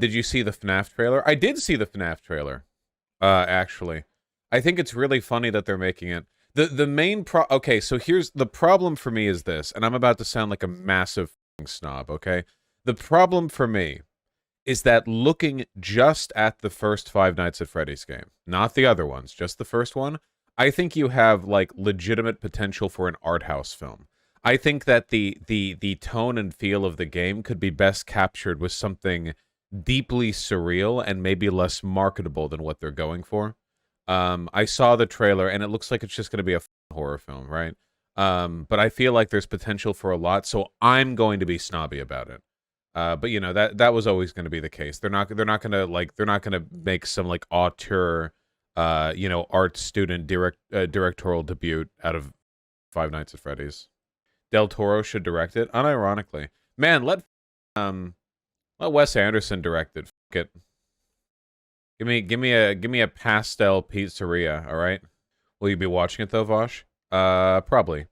Did you see the FNAF trailer? I did see the FNAF trailer, actually. I think it's really funny that they're making it. The main okay, so here's the problem for me is this, and I'm about to sound like a massive snob, okay? The problem for me is that looking just at the first Five Nights at Freddy's game, not the other ones, just the first one, I think you have like legitimate potential for an art house film. I think that the tone and feel of the game could be best captured with something deeply surreal and maybe less marketable than what they're going for. I saw the trailer and it looks like it's just going to be a horror film, right? But I feel like there's potential for a lot, so I'm going to be snobby about it. But you know that was always going to be the case. They're not gonna make some like auteur, art student directorial debut out of Five Nights at Freddy's. Del Toro should direct it. Unironically, man, let Wes Anderson direct it. F it. Give me a pastel pizzeria. All right. Will you be watching it though, Vosh? Probably.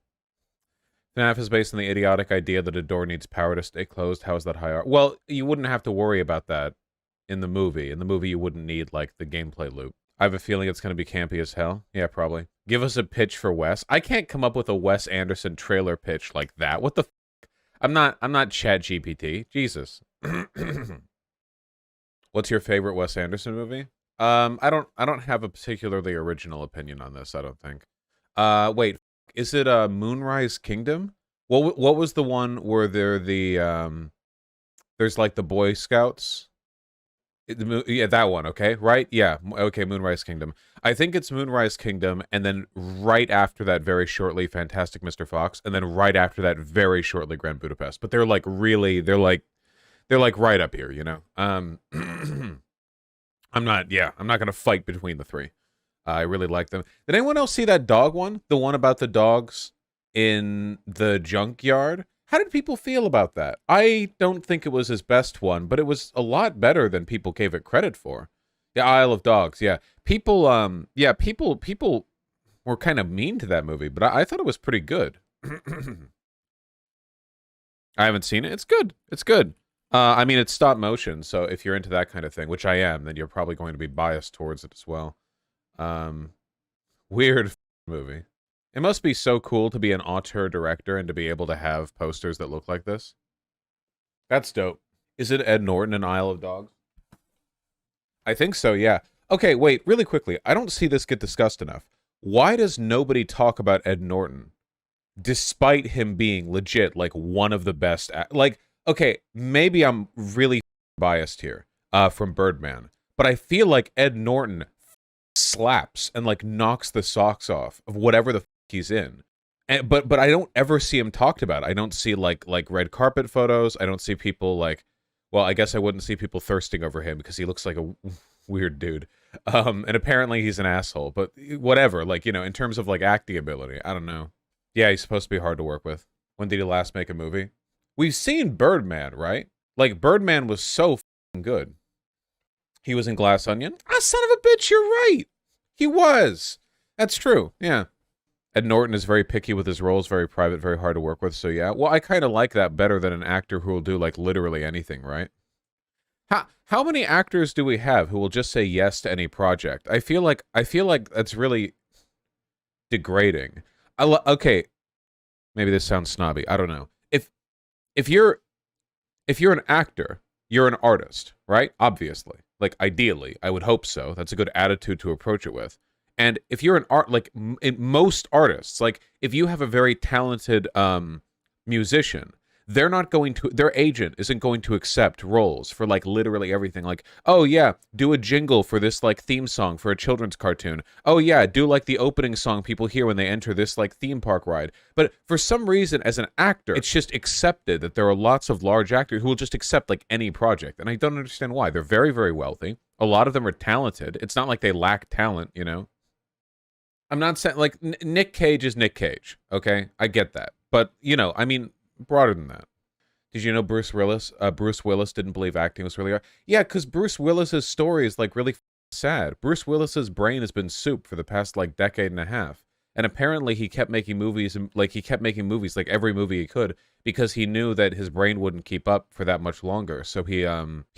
FNAF is based on the idiotic idea that a door needs power to stay closed. How is that high art? Well, you wouldn't have to worry about that in the movie. In the movie, you wouldn't need, like, the gameplay loop. I have a feeling it's going to be campy as hell. Yeah, probably. Give us a pitch for Wes. I can't come up with a Wes Anderson trailer pitch like that. What the f***? I'm not ChatGPT. Jesus. What's your favorite Wes Anderson movie? I don't have a particularly original opinion on this, I don't think. Wait. Is it Moonrise Kingdom? What was the one where there's like the Boy Scouts? Yeah, that one, okay? Right? Yeah. Okay, Moonrise Kingdom. I think it's Moonrise Kingdom, and then right after that, very shortly, Fantastic Mr. Fox, and then right after that, very shortly, Grand Budapest. But they're like right up here, you know? I'm not gonna fight between the three. I really like them. Did anyone else see that dog one? The one about the dogs in the junkyard? How did people feel about that? I don't think it was his best one, but it was a lot better than people gave it credit for. The Isle of Dogs, yeah. People were kind of mean to that movie, but I thought it was pretty good. I haven't seen it. It's good. It's good. I mean, it's stop motion, so if you're into that kind of thing, which I am, then you're probably going to be biased towards it as well. Weird movie. It must be so cool to be an auteur director and to be able to have posters that look like this. That's dope. Is it Ed Norton and Isle of Dogs? I think so, yeah. Okay, wait, really quickly. I don't see this get discussed enough. Why does nobody talk about Ed Norton? Despite him being legit, like, one of the best... Like, okay, maybe I'm really biased here, from Birdman. But I feel like Ed Norton slaps and like knocks the socks off of whatever the he's in, and but I don't ever see him talked about. I don't see like red carpet photos. I don't see people like, well, I guess I wouldn't see people thirsting over him because he looks like a weird dude, and apparently he's an asshole, but whatever, like, you know, in terms of like acting ability, I don't know. Yeah, he's supposed to be hard to work with. When did he last make a movie? We've seen Birdman, right? Like, Birdman was so good. He was in Glass Onion? Ah, son of a bitch, you're right. He was. That's true, yeah. Ed Norton is very picky with his roles, very private, very hard to work with, so yeah. Well, I kind of like that better than an actor who will do, like, literally anything, right? How many actors do we have who will just say yes to any project? I feel like that's really degrading. Okay, maybe this sounds snobby, I don't know. If you're an actor, you're an artist, right? Obviously. Like, ideally, I would hope so. That's a good attitude to approach it with. And if you're an most artists, like, if you have a very talented musician, their agent isn't going to accept roles for, like, literally everything. Like, oh, yeah, do a jingle for this, like, theme song for a children's cartoon. Oh, yeah, do, like, the opening song people hear when they enter this, like, theme park ride. But for some reason, as an actor, it's just accepted that there are lots of large actors who will just accept, like, any project. And I don't understand why. They're very, very wealthy. A lot of them are talented. It's not like they lack talent, you know? I'm not saying, like, Nick Cage is Nick Cage, okay? I get that. But, you know, I mean, broader than that. Did you know Bruce Willis didn't believe acting was really hard? Yeah, because Bruce Willis's story is, like, really sad. Bruce Willis's brain has been soup for the past, like, decade and a half. And apparently he kept making movies, and like he kept making movies, like every movie he could, because he knew that his brain wouldn't keep up for that much longer. So he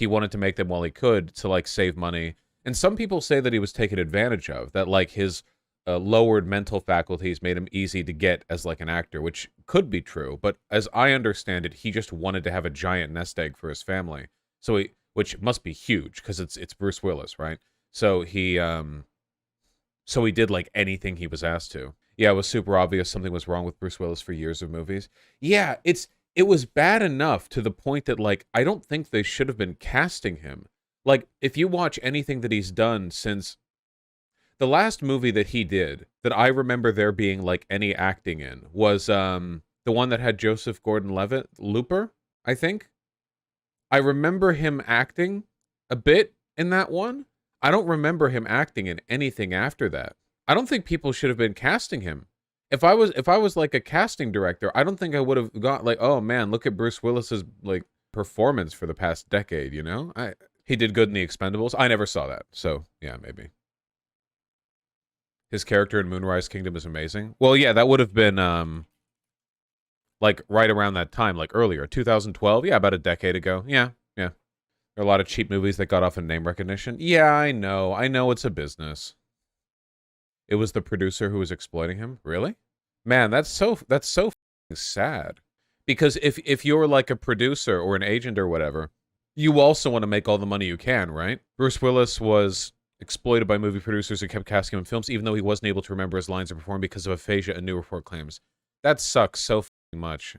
wanted to make them while he could to like save money. And some people say that he was taken advantage of, that like his lowered mental faculties made him easy to get as like an actor, which could be true. But as I understand it, he just wanted to have a giant nest egg for his family. So he, which must be huge because it's Bruce Willis, right? So he did like anything he was asked to. Yeah, it was super obvious something was wrong with Bruce Willis for years of movies. Yeah, it was bad enough to the point that like I don't think they should have been casting him. Like if you watch anything that he's done since the last movie that he did that I remember there being like any acting in was the one that had Joseph Gordon-Levitt, Looper, I think. I remember him acting a bit in that one. I don't remember him acting in anything after that. I don't think people should have been casting him. If I was like a casting director, I don't think I would have got like, oh man, look at Bruce Willis's like performance for the past decade, you know? He did good in The Expendables. I never saw that. So, yeah, maybe. His character in Moonrise Kingdom is amazing. Well, yeah, that would have been like right around that time, like earlier, 2012. Yeah, about a decade ago. Yeah, yeah. There are a lot of cheap movies that got off in name recognition. Yeah, I know it's a business. It was the producer who was exploiting him. Really? Man, that's so sad. Because if you're like a producer or an agent or whatever, you also want to make all the money you can, right? Bruce Willis was exploited by movie producers who kept casting him in films, even though he wasn't able to remember his lines or perform because of aphasia, a new report claims. That sucks so much.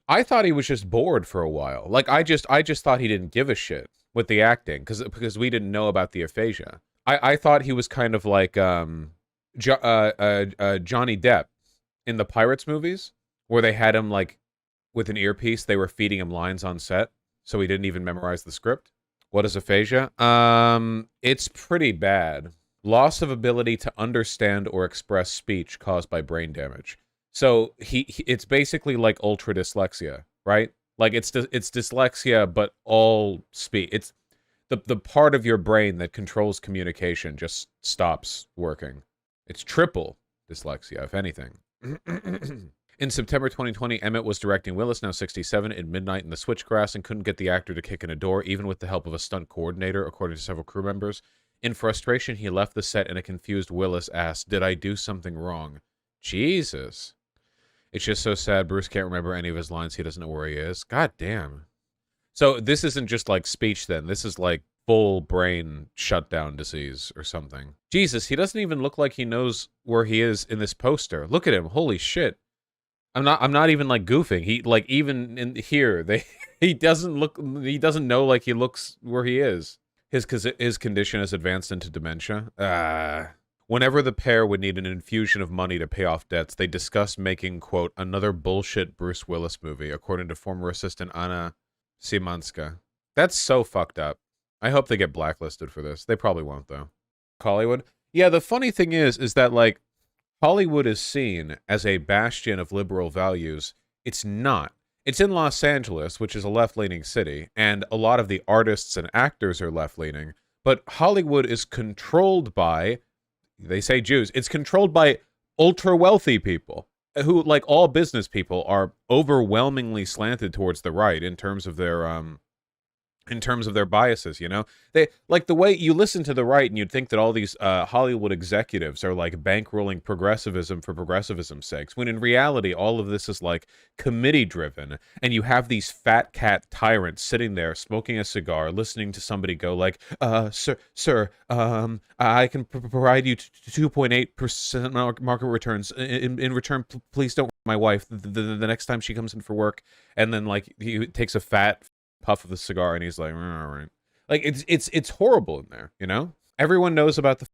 I thought he was just bored for a while. Like I just thought he didn't give a shit with the acting because we didn't know about the aphasia. I thought he was kind of like Johnny Depp in the Pirates movies, where they had him like with an earpiece. They were feeding him lines on set, so he didn't even memorize the script. What is aphasia? It's pretty bad. Loss of ability to understand or express speech caused by brain damage. So it's basically like ultra dyslexia, right? Like it's dyslexia, but all speech. It's the part of your brain that controls communication just stops working. It's triple dyslexia, if anything. In September 2020, Emmett was directing Willis, now 67, at midnight in the switchgrass and couldn't get the actor to kick in a door, even with the help of a stunt coordinator, according to several crew members. In frustration, he left the set and a confused Willis asked, "Did I do something wrong?" Jesus. It's just so sad. Bruce can't remember any of his lines. He doesn't know where he is. God damn. So this isn't just like speech then. This is like full brain shutdown disease or something. Jesus, he doesn't even look like he knows where he is in this poster. Look at him. Holy shit. I'm not even like goofing. He like even in here he doesn't know like he looks where he is. His condition has advanced into dementia. Whenever the pair would need an infusion of money to pay off debts, they discussed making, quote, another bullshit Bruce Willis movie, according to former assistant Anna Szymanska. That's so fucked up. I hope they get blacklisted for this. They probably won't, though. Hollywood? Yeah, the funny thing is that, like, Hollywood is seen as a bastion of liberal values. It's not. It's in Los Angeles, which is a left-leaning city, and a lot of the artists and actors are left-leaning, but Hollywood is controlled by, they say Jews, it's controlled by ultra-wealthy people who, like all business people, are overwhelmingly slanted towards the right in terms of their biases, you know? They like the way you listen to the right and you'd think that all these Hollywood executives are like bankrolling progressivism for progressivism's sakes, when in reality all of this is like committee driven, and you have these fat cat tyrants sitting there smoking a cigar listening to somebody go like, sir, I can provide you 2.8% market returns in return. Please don't my wife the next time she comes in for work. And then like he takes a fat puff of the cigar and he's like, all right. Like it's horrible in there, you know? Everyone knows about the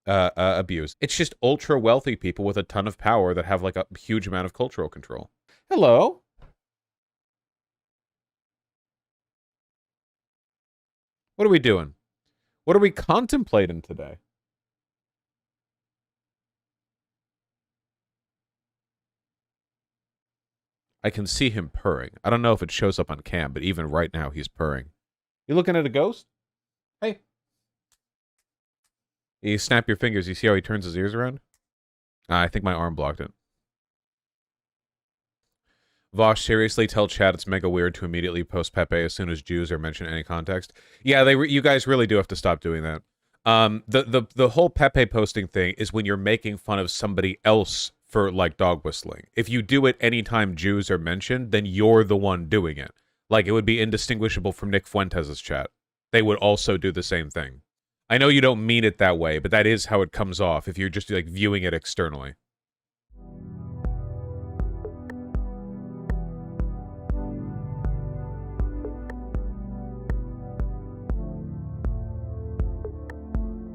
abuse. It's just ultra wealthy people with a ton of power that have like a huge amount of cultural control. Hello. What are we doing? What are we contemplating today? I can see him purring. I don't know if it shows up on cam, but even right now he's purring. You looking at a ghost? Hey. You snap your fingers, you see how he turns his ears around? I think my arm blocked it. Vosh, seriously, tell chat it's mega weird to immediately post Pepe as soon as Jews are mentioned in any context. Yeah, you guys really do have to stop doing that. The whole Pepe posting thing is when you're making fun of somebody else for, like, dog whistling. If you do it anytime Jews are mentioned, then you're the one doing it. Like, it would be indistinguishable from Nick Fuentes' chat. They would also do the same thing. I know you don't mean it that way, but that is how it comes off if you're just, like, viewing it externally.